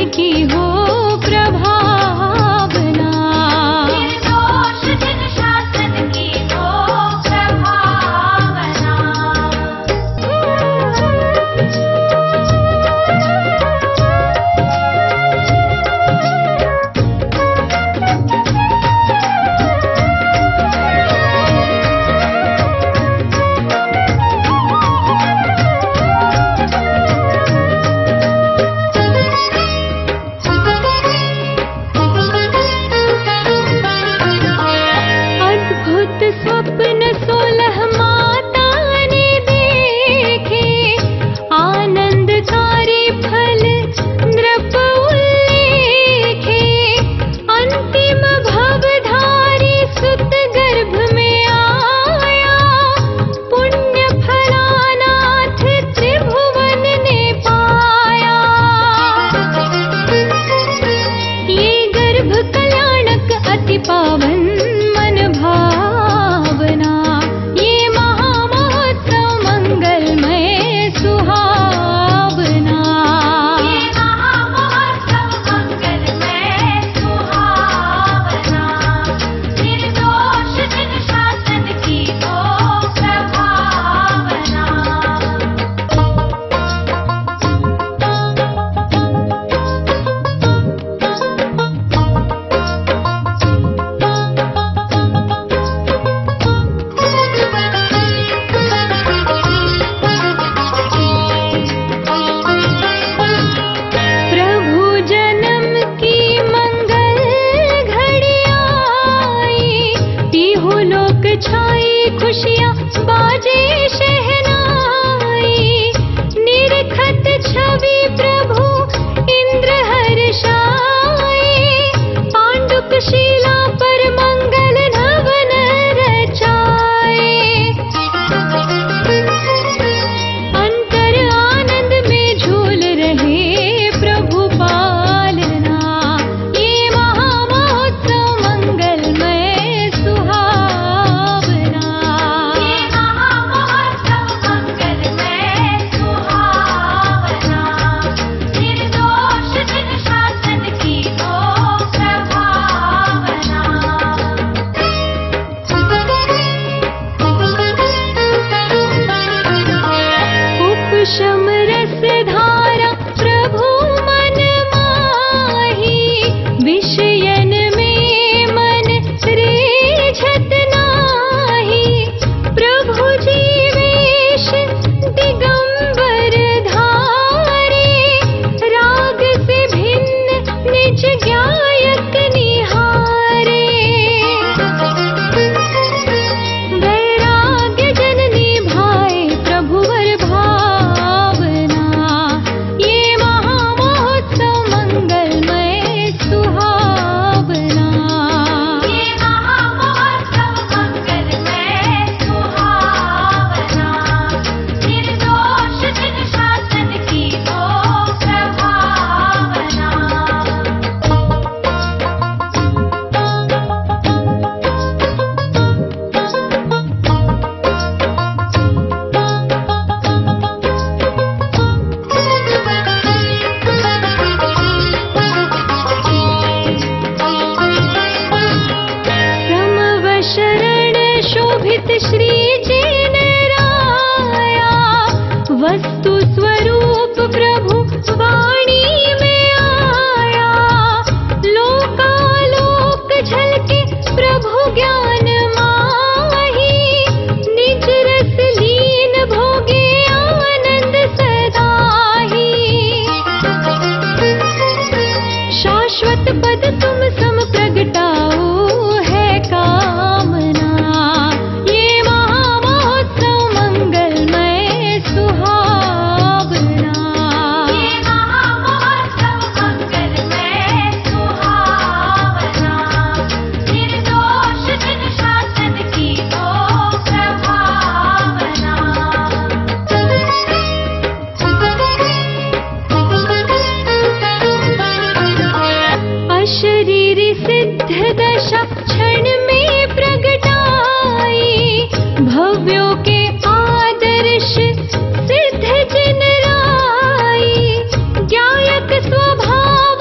की हो प्रभावना, निर्दोष जिन शासन की हो प्रभावना। अद्भुत स्वप्न 16 माता ने देखे, आनंदकारी फल नृप उल्लेखे। अंतिम भवधारी सुत गर्भ में आया, पुण्य फलानाथ त्रिभुवन ने पाया। ये गर्भ कल्याणक अति पावन मन भावना, ये महामहोत्सव मंगलमय सुहावना, ये महामहोत्सव मंगलमय सुहावना। निर्दोष जिन शासन की हो प्रभावना। प्रभु जन्म की मंगल घड़ी आई, तीहु लोक छाई खुशियाँ बाजे शहनाई। निरखत छवि प्रभु इंद्र हर्षाए, पांडुक शिला पर मंगल नवन रचाए। अंतर आनंद में झूल रहे प्रभु पालना, ये महामहोत्सव मंगलमय सुहावना, ये महामहोत्सव मंगलमय सुहावना। निर्दोष जिन शासन की हो प्रभावना। उपशम रस धारा प्रभु मन माही, विषयन में मन रेझत नाही। प्रभु जीवेश दिगंबर धारे, राग से भिन्न निज गायक निहारे। वैराग्य जननी भाए प्रभुवर भावना, ये महामहोत्सव मंगलमय सुहावना, ये महामहोत्सव मंगलमय सुहावना। निर्दोष जिन शासन की हो प्रभावना। समव शरण शोभित श्री जिन राया, वस्तु स्वरूप प्रभु वाणी में आया। लोकालोक झलके प्रभु ज्ञान माही, निज रस लीन भोगे आनंद सदाही। शाश्वत पद तुम सम प्रगटाओ है कामना, ये महामहोत्सव मंगलमय सुहावना, ये महामहोत्सव मंगलमय सुहावना। निर्दोष जिन शासन की हो प्रभावना। अशरीरी सिद्ध दशा क्षण में प्रगटाई, भव्यों के आदर्श सिद्ध जिन राई। गायक स्वभाव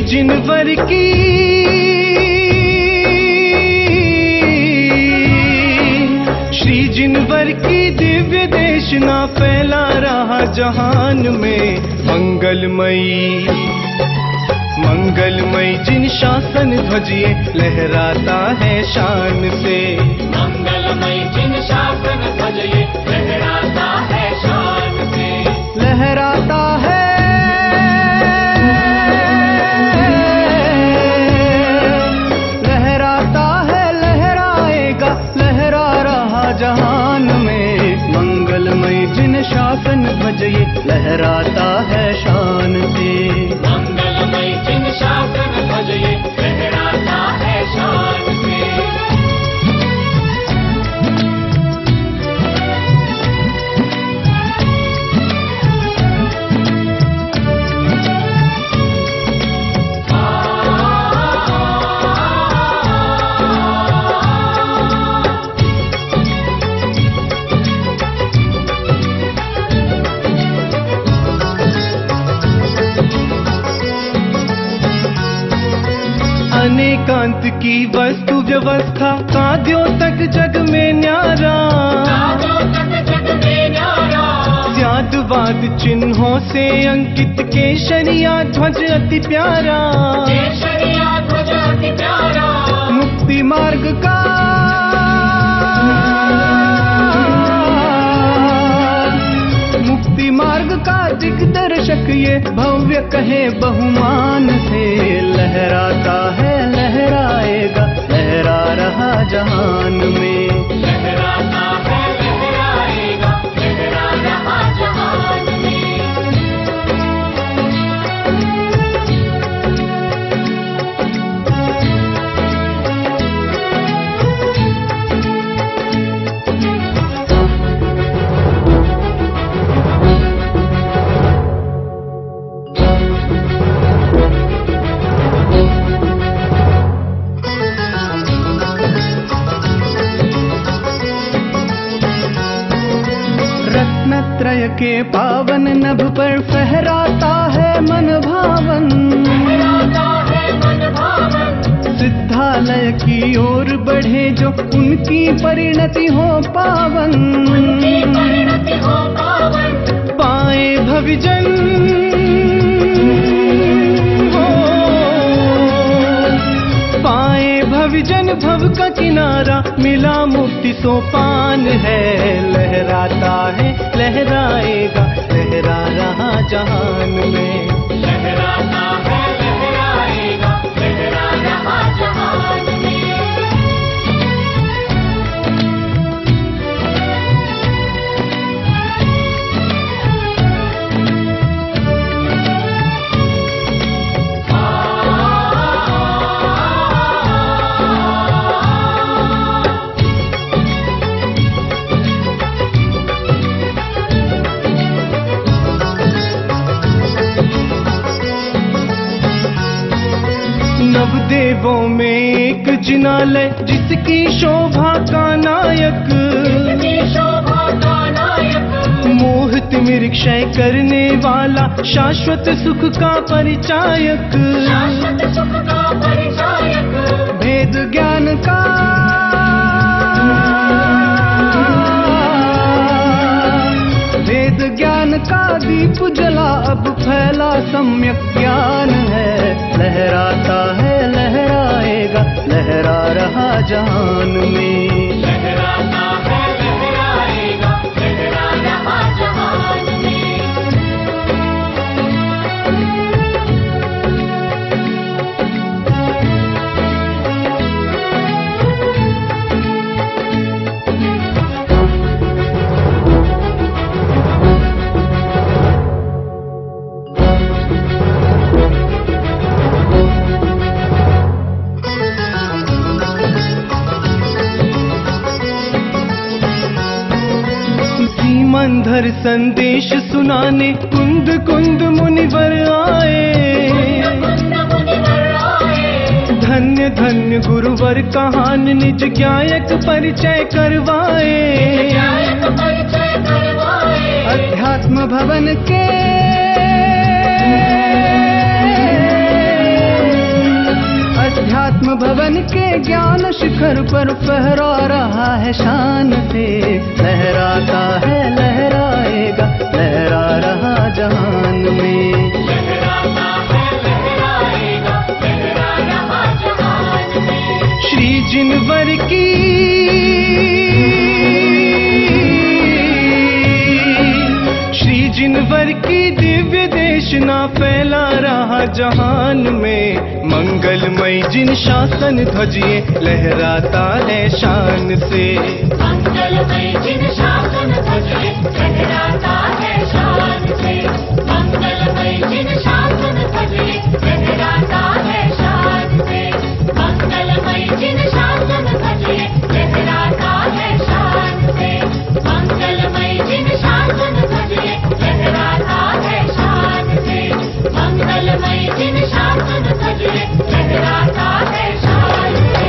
जिनवर की श्री जिनवर की दिव्य देशना फैला रहा जहान में मंगलमयी मंगलमयी जिन शासन ध्वजिए लहराता है शान से मंगलमयी जिन शासन ध्वजिए लहराता है शान से लहराता है जहान में मंगलमय जिन शासन ध्वजिए लहराता है शान से मंगलमय जिन शासन ध्वजिए लहराता है शान से अनेकांत की वस्तु व्यवस्था काद्यों तक जग में न्यारा ज्ञातवाद चिन्हों से अंकित केशरिया ध्वज अति प्यारा मुक्ति मार्ग का मुक्ति मार्ग का दिग्दर्शक ये भव्य कहे बहुमान से लहराता है लहराएगा लहरा रहा जहान में लहराता है लहराएगा लहरा रहा जहान में रत्नत्रय के पावन नभ पर फहराता है मन भावन सिद्धालय की ओर बढ़े जो उनकी परिणति हो पावन पाए भविजन हो पाए भविजन भव का किनारा मिला मुक्ति सोपान है लहराता है लहराएगा लहरा रहा जहान में लहराता है लहराएगा लहरा रहा जहान में नवदेवों में एक जिनालय जिसकी शोभा का नायक मोहित निरीक्षय करने वाला शाश्वत सुख का परिचायक भेद ज्ञान का वेद ज्ञान का दीप जला अब फैला सम्यक ज्ञान है लहराता है लहराएगा लहरा रहा जहान में लहराता है लहराएगा लहरा रहा जहान में धुरंधर संदेश सुनाने कुंद कुंद मुनिवर आए। धन्य धन्य गुरुवर कहान निज ज्ञायक परिचय करवाए। अध्यात्म भवन के अध्यात्म भवन के ज्ञान शिखर पर फहरा रहा है शान से। लहराता है लहराएगा लहरा रहा जहान में। लहराता है लहराएगा लहरा रहा जहान में। श्री जिनवर की जिनवर की दिव्य देशना फैला रहा जहान में। मंगलमय जिन शासन ध्वजिए लहराता है शान से। मंगलमय जिन शासन ध्वजिए लहराता है शान से। मंगलमय जिन शासन ध्वजिए लहराता है शान से। मंगलमय जिन शासन ध्वजिए लहराता है शान से। मंगलमय जिन शासन ध्वजिए लहराता है शान से। मंगलमय जिन शासन ध्वजिए लहराता है शान से।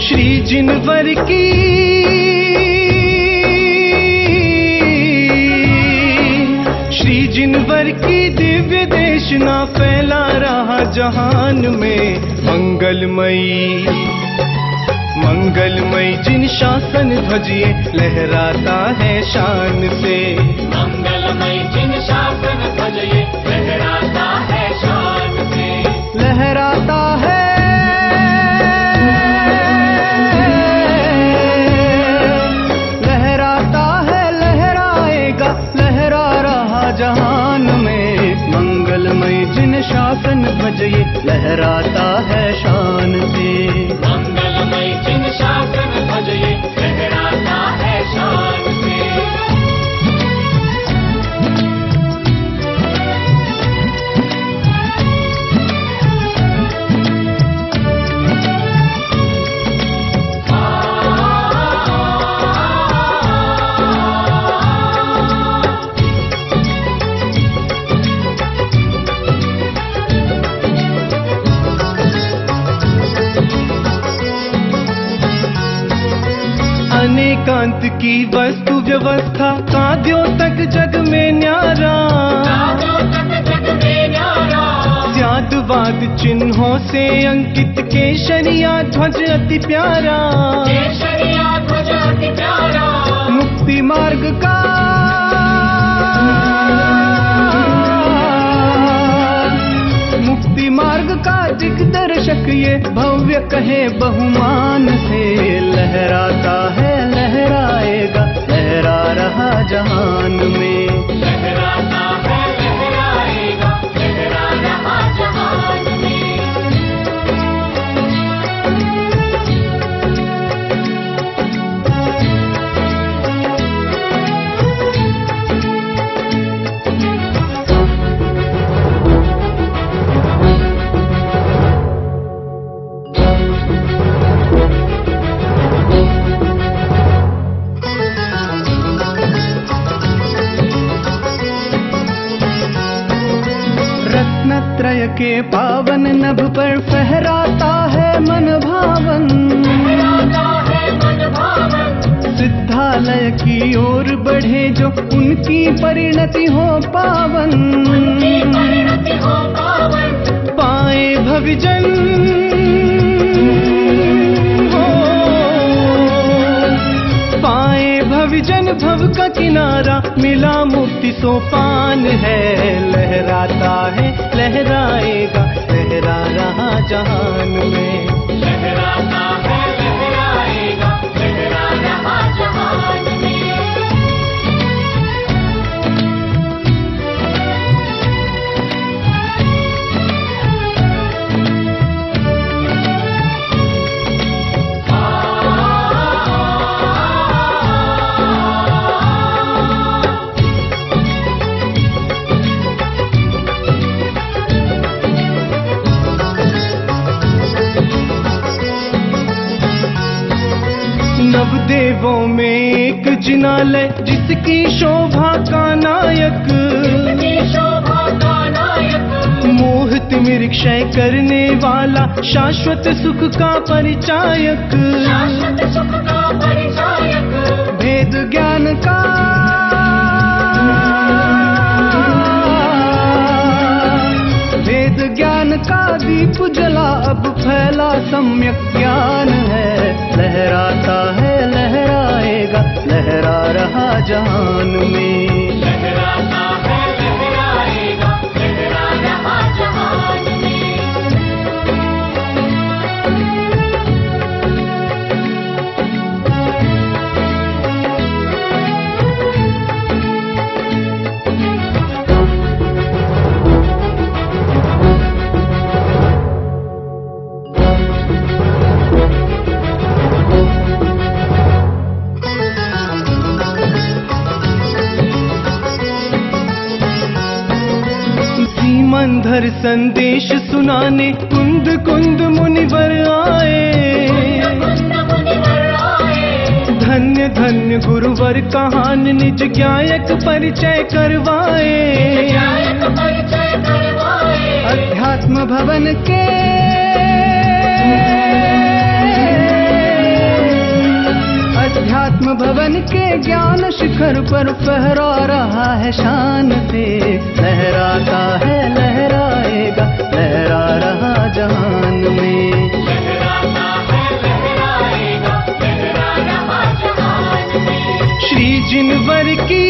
श्री जिनवर की जिनवर की दिव्य देशना फैला रहा जहान में। मंगलमयी मंगलमयी जिन शासन ध्वजिए लहराता है शान से। मंगलमयी जिन शासन ध्वजिए लहराता है शान से। लहराता है लहराएगा लहरा रहा जहान में। मंगलमयी जिन शासन ध्वजिए लहराता है शान से। मंगलमयी जिन शासन ध्वजिए लहराता है शान से। अनेकांत की वस्तु व्यवस्था काद्यों तक जग में न्यारा। स्यादवाद चिन्हों से अंकित केशरिया ध्वज अति प्यारा। मुक्ति मार्ग का मुक्ति मार्ग का दिग्दर्शक ये भव्य कहे बहुमान से। लहराता है लहराएगा लहरा रहा जहान में। लहराता है लहराएगा लहरा रहा जहान में। रत्नत्रय के पावन नभ पर फहराता है मन भावन। सिद्धालय की ओर बढ़े जो उनकी परिणति हो पावन। पाए भविजन पाए भविजन भव का किनारा मिला मुक्ति सोपान है। लहराता है लहराएगा लहरा रहा जहान में। लहराता है लहराएगा लहरा रहा जहान में। नवदेवों में एक जिनालय जिसकी शोभा का नायक। मोहित निरीक्षय करने वाला शाश्वत सुख का परिचायक। भेद ज्ञान का वेद ज्ञान का दीप जला अब फैला सम्यक ज्ञान है। लहराता है लहराएगा लहरा रहा जहान में। लहराता है लहराएगा लहरा रहा जहान में। मंधर संदेश सुनाने कुंद कुंद मुनिवर आए। धन्य धन्य गुरुवर कहान निज ज्ञायक परिचय करवाए। अध्यात्म भवन के आत्म भवन के ज्ञान शिखर पर फहरा रहा है शान से। लहराता है लहराएगा, लहरा रहा जहान में। लहराता है लहराएगा, लहरा रहा जहान में। श्री जिनवर की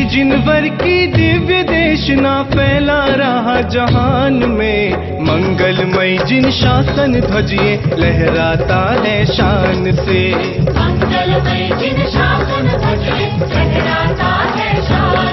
जिनवर की दिव्य देशना फैला रहा जहान में। मंगलमय जिन शासन ध्वजिए लहराता है शान से। मंगलमय जिन शासन ध्वजिए लहराता है शान